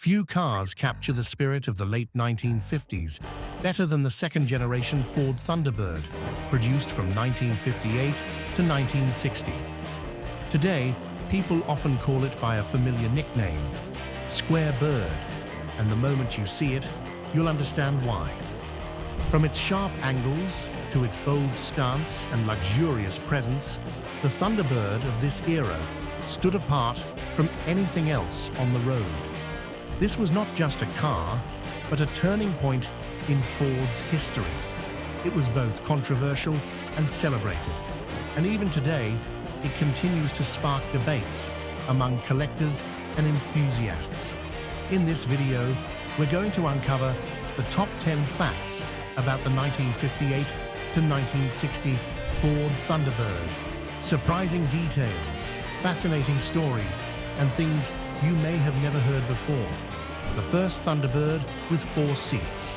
Few cars capture the spirit of the late 1950s better than the second-generation Ford Thunderbird, produced from 1958 to 1960. Today, people often call it by a familiar nickname, Square Bird, and the moment you see it, you'll understand why. From its sharp angles to its bold stance and luxurious presence, the Thunderbird of this era stood apart from anything else on the road. This was not just a car, but a turning point in Ford's history. It was both controversial and celebrated, and even today, it continues to spark debates among collectors and enthusiasts. In this video, we're going to uncover the top 10 facts about the 1958 to 1960 Ford Thunderbird. Surprising details, fascinating stories, and things you may have never heard before. The first Thunderbird with 4 seats.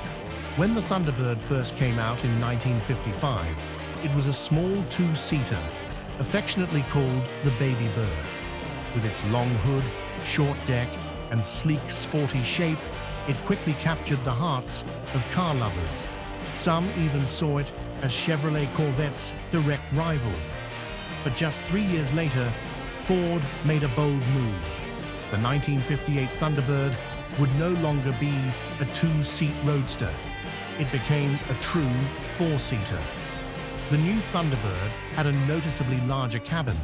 When the Thunderbird first came out in 1955, it was a small 2-seater, affectionately called the Baby Bird. With its long hood, short deck, and sleek, sporty shape, it quickly captured the hearts of car lovers. Some even saw it as Chevrolet Corvette's direct rival. But just 3 years later, Ford made a bold move. The 1958 Thunderbird would no longer be a 2-seat roadster. It became a true 4-seater. The new Thunderbird had a noticeably larger cabin,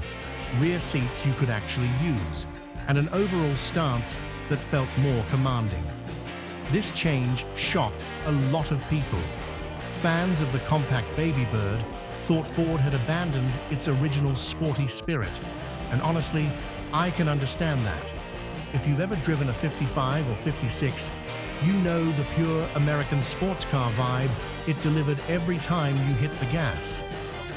rear seats you could actually use, and an overall stance that felt more commanding. This change shocked a lot of people. Fans of the compact Baby Bird thought Ford had abandoned its original sporty spirit, and honestly, I can understand that. If you've ever driven a 55 or 56, you know the pure American sports car vibe it delivered every time you hit the gas.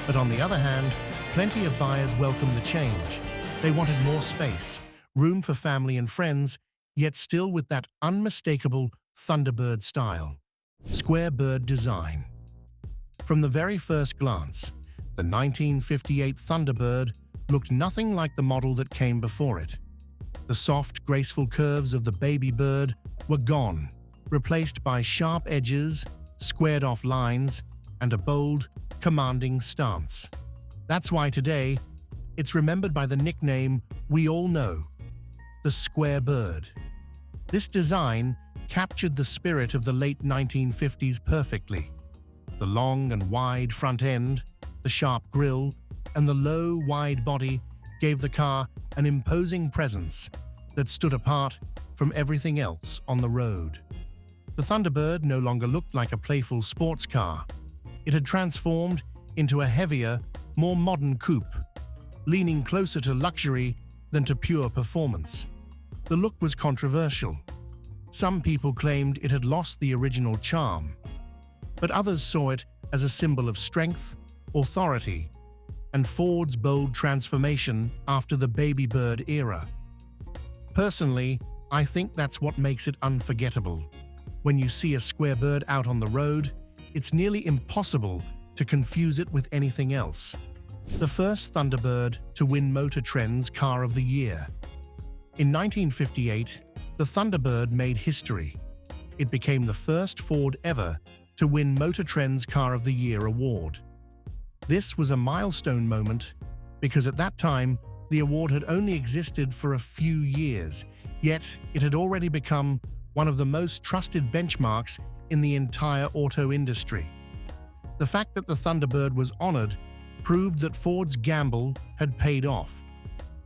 But on the other hand, plenty of buyers welcomed the change. They wanted more space, room for family and friends, yet still with that unmistakable Thunderbird style. Square bird design. From the very first glance, the 1958 Thunderbird looked nothing like the model that came before it. The soft, graceful curves of the Baby Bird were gone, replaced by sharp edges, squared-off lines, and a bold, commanding stance. That's why today, it's remembered by the nickname we all know, the Square Bird. This design captured the spirit of the late 1950s perfectly. The long and wide front end, the sharp grille, and the low, wide body gave the car an imposing presence that stood apart from everything else on the road. The Thunderbird no longer looked like a playful sports car. It had transformed into a heavier, more modern coupe, leaning closer to luxury than to pure performance. The look was controversial. Some people claimed it had lost the original charm, but others saw it as a symbol of strength, authority, and Ford's bold transformation after the Baby Bird era. Personally, I think that's what makes it unforgettable. When you see a Square Bird out on the road, it's nearly impossible to confuse it with anything else. The first Thunderbird to win Motor Trend's Car of the Year. In 1958, the Thunderbird made history. It became the first Ford ever to win Motor Trend's Car of the Year award. This was a milestone moment because at that time, the award had only existed for a few years, yet it had already become one of the most trusted benchmarks in the entire auto industry. The fact that the Thunderbird was honored proved that Ford's gamble had paid off.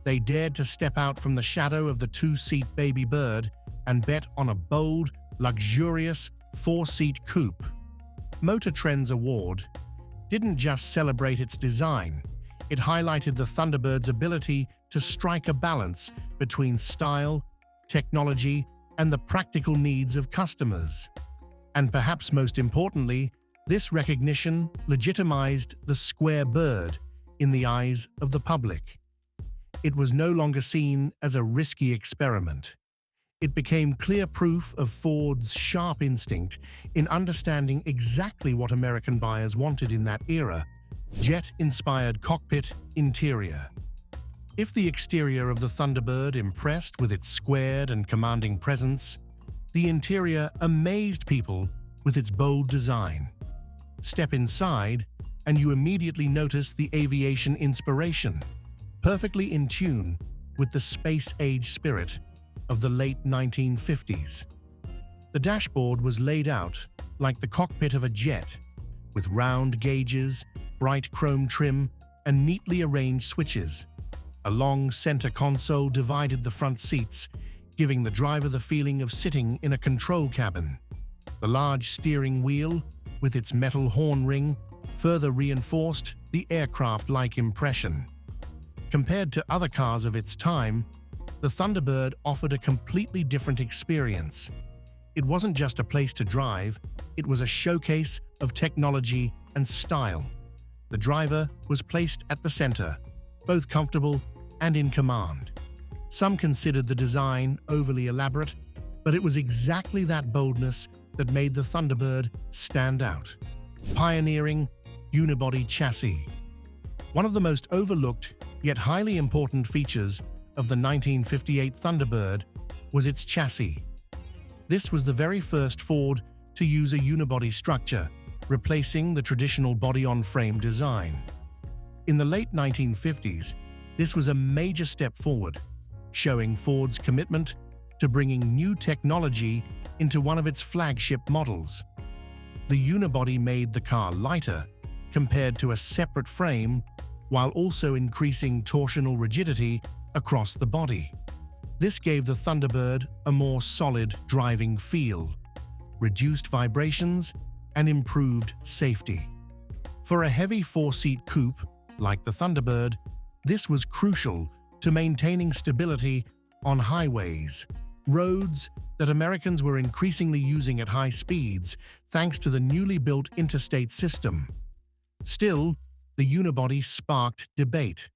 They dared to step out from the shadow of the 2-seat Baby Bird and bet on a bold, luxurious 4-seat coupe. Motor Trend's award didn't just celebrate its design, it highlighted the Thunderbird's ability to strike a balance between style, technology, and the practical needs of customers. And perhaps most importantly, this recognition legitimized the Square Bird in the eyes of the public. It was no longer seen as a risky experiment. It became clear proof of Ford's sharp instinct in understanding exactly what American buyers wanted in that era: jet-inspired cockpit interior. If the exterior of the Thunderbird impressed with its squared and commanding presence, The interior amazed people with its bold design. Step inside, and you immediately notice the aviation inspiration, perfectly in tune with the space-age spirit of the late 1950s. The dashboard was laid out like the cockpit of a jet, with round gauges, bright chrome trim, and neatly arranged switches. A long center console divided the front seats, giving the driver the feeling of sitting in a control cabin. The large steering wheel, with its metal horn ring, further reinforced the aircraft-like impression. Compared to other cars of its time, the Thunderbird offered a completely different experience. It wasn't just a place to drive, it was a showcase of technology and style. The driver was placed at the center, both comfortable and in command. Some considered the design overly elaborate, but it was exactly that boldness that made the Thunderbird stand out. Pioneering unibody chassis. One of the most overlooked yet highly important features of the 1958 Thunderbird was its chassis. This was the very first Ford to use a unibody structure, replacing the traditional body-on-frame design. In the late 1950s, this was a major step forward, showing Ford's commitment to bringing new technology into one of its flagship models. The unibody made the car lighter compared to a separate frame, while also increasing torsional rigidity across the body. This gave the Thunderbird a more solid driving feel, reduced vibrations, and improved safety. For a heavy four-seat coupe like the Thunderbird, this was crucial to maintaining stability on highways, roads that Americans were increasingly using at high speeds thanks to the newly built interstate system. Still, the unibody sparked debate.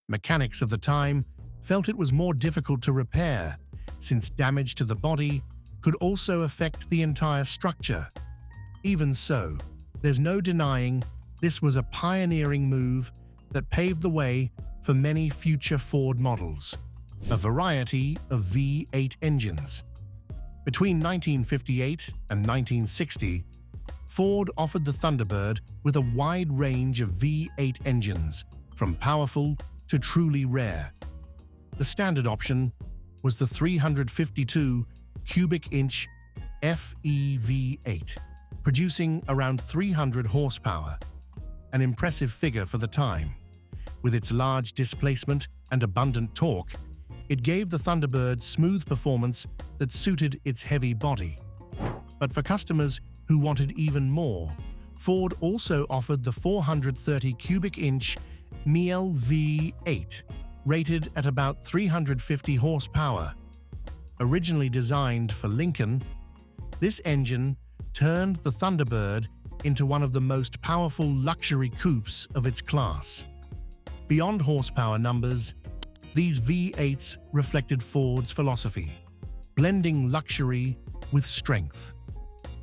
Mechanics of the time felt it was more difficult to repair, since damage to the body could also affect the entire structure. Even so, there's no denying this was a pioneering move that paved the way for many future Ford models, a variety of V8 engines. Between 1958 and 1960, Ford offered the Thunderbird with a wide range of V8 engines, from powerful to truly rare. The standard option was the 352 cubic inch FEV8, producing around 300 horsepower, an impressive figure for the time. With its large displacement and abundant torque, it gave the Thunderbird smooth performance that suited its heavy body. But for customers who wanted even more, Ford also offered the 430 cubic inch MEL V8, rated at about 350 horsepower. Originally designed for Lincoln, this engine turned the Thunderbird into one of the most powerful luxury coupes of its class. Beyond horsepower numbers, these V8s reflected Ford's philosophy, blending luxury with strength.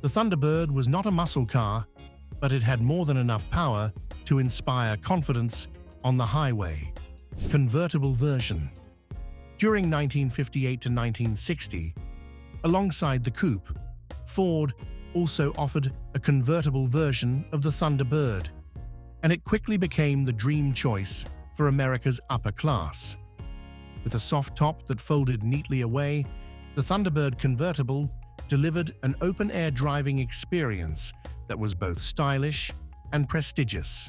The Thunderbird was not a muscle car, but it had more than enough power to inspire confidence on the highway. Convertible version. During 1958 to 1960, alongside the coupe, Ford also offered a convertible version of the Thunderbird, and it quickly became the dream choice for America's upper class. With a soft top that folded neatly away, the Thunderbird convertible delivered an open-air driving experience that was both stylish and prestigious.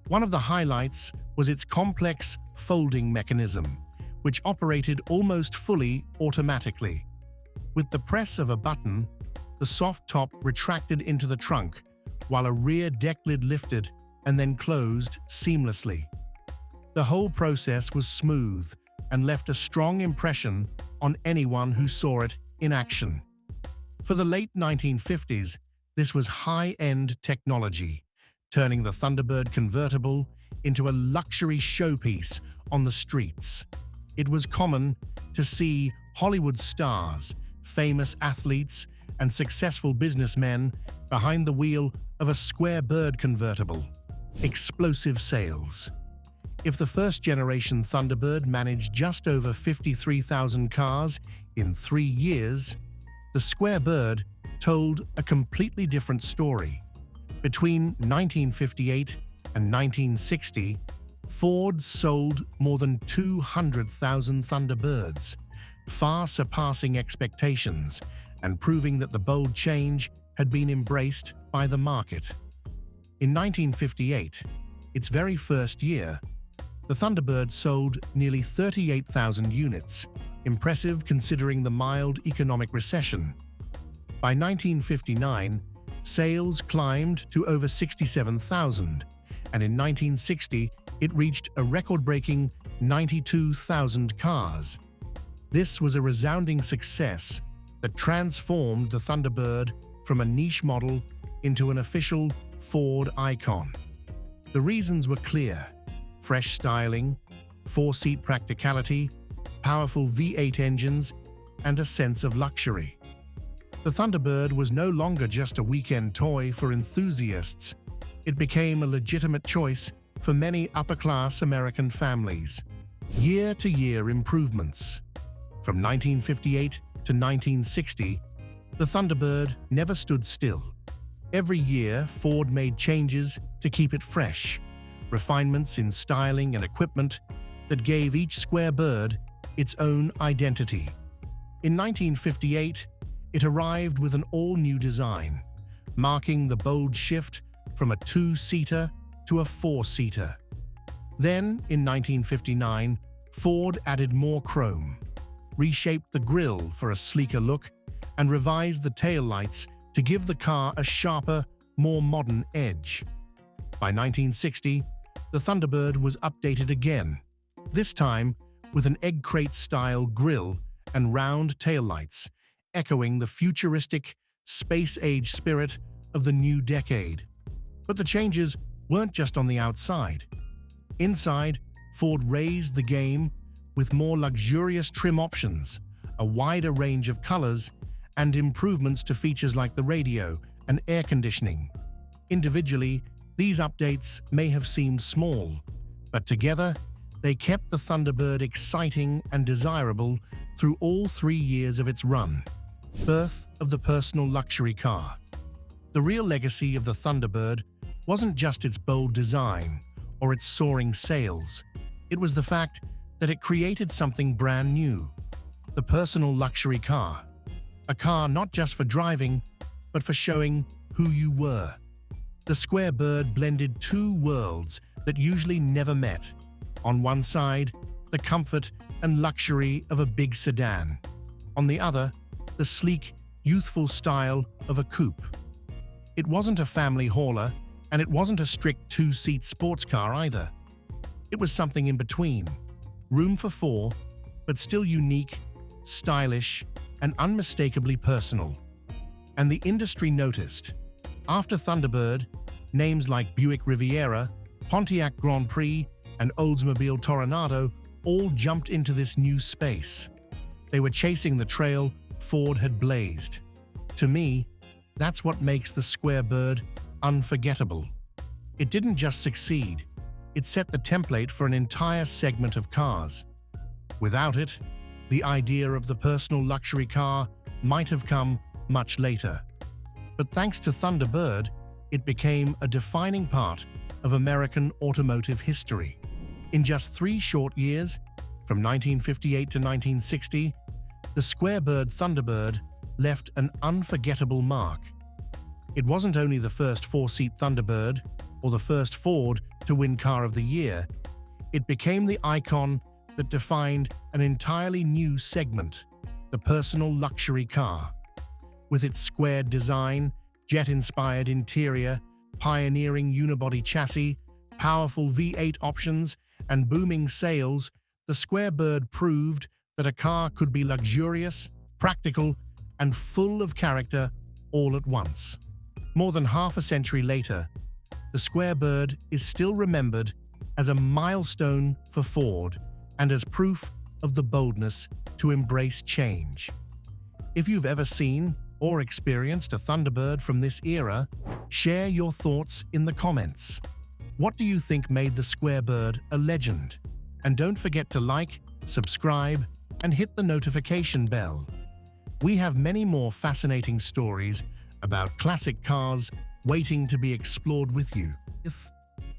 One of the highlights was its complex folding mechanism, which operated almost fully automatically. With the press of a button, the soft top retracted into the trunk, while a rear deck lid lifted and then closed seamlessly. The whole process was smooth and left a strong impression on anyone who saw it in action. For the late 1950s, this was high-end technology, turning the Thunderbird convertible into a luxury showpiece on the streets. It was common to see Hollywood stars, famous athletes, and successful businessmen behind the wheel of a square bird convertible. Explosive sales. If the first-generation Thunderbird managed just over 53,000 cars in 3 years, The square bird told a completely different story. Between 1958 and 1960, Ford sold more than 200,000 Thunderbirds, far surpassing expectations and proving that the bold change had been embraced by the market. In 1958, its very first year, the Thunderbird sold nearly 38,000 units, impressive considering the mild economic recession. By 1959, sales climbed to over 67,000, and in 1960, it reached a record-breaking 92,000 cars. This was a resounding success that transformed the Thunderbird from a niche model into an official Ford icon. The reasons were clear: fresh styling, four-seat practicality, powerful V8 engines, and a sense of luxury. The Thunderbird was no longer just a weekend toy for enthusiasts. It became a legitimate choice for many upper-class American families. Year-to-year improvements. From 1958 to 1960, the Thunderbird never stood still. Every year, Ford made changes to keep it fresh, refinements in styling and equipment that gave each square bird its own identity. In 1958, it arrived with an all-new design, marking the bold shift from a two-seater to a four-seater. Then, in 1959, Ford added more chrome, reshaped the grille for a sleeker look, and revised the taillights to give the car a sharper, more modern edge. By 1960, the Thunderbird was updated again, this time with an egg crate-style grille and round taillights, echoing the futuristic, space-age spirit of the new decade. But the changes weren't just on the outside. Inside, Ford raised the game with more luxurious trim options, a wider range of colors, and improvements to features like the radio and air conditioning. Individually, these updates may have seemed small, but together, they kept the Thunderbird exciting and desirable through all 3 years of its run. Birth of the personal luxury car. The real legacy of the Thunderbird wasn't just its bold design or its soaring sales. It was the fact that it created something brand new: the personal luxury car. A car not just for driving, but for showing who you were. The square bird blended two worlds that usually never met. On one side, the comfort and luxury of a big sedan. On the other, the sleek, youthful style of a coupe. It wasn't a family hauler, and it wasn't a strict two-seat sports car either. It was something in between. Room for four, but still unique, stylish, and unmistakably personal. And the industry noticed. After Thunderbird, names like Buick Riviera, Pontiac Grand Prix, and Oldsmobile Toronado all jumped into this new space. They were chasing the trail Ford had blazed. To me, that's what makes the square bird unforgettable. It didn't just succeed, it set the template for an entire segment of cars. Without it, the idea of the personal luxury car might have come much later. But thanks to Thunderbird, it became a defining part of American automotive history. In just 3 short years, from 1958 to 1960, the square-bird Thunderbird left an unforgettable mark. It wasn't only the first four-seat Thunderbird or the first Ford to win Car of the Year, it became the icon that defined an entirely new segment, the personal luxury car. With its squared design, jet-inspired interior, pioneering unibody chassis, powerful V8 options, and booming sales, the square bird proved that a car could be luxurious, practical, and full of character all at once. More than half a century later, the square bird is still remembered as a milestone for Ford and as proof of the boldness to embrace change. If you've ever seen or experienced a Thunderbird from this era, share your thoughts in the comments. What do you think made the square bird a legend? And don't forget to like, subscribe, and hit the notification bell. We have many more fascinating stories about classic cars waiting to be explored with you.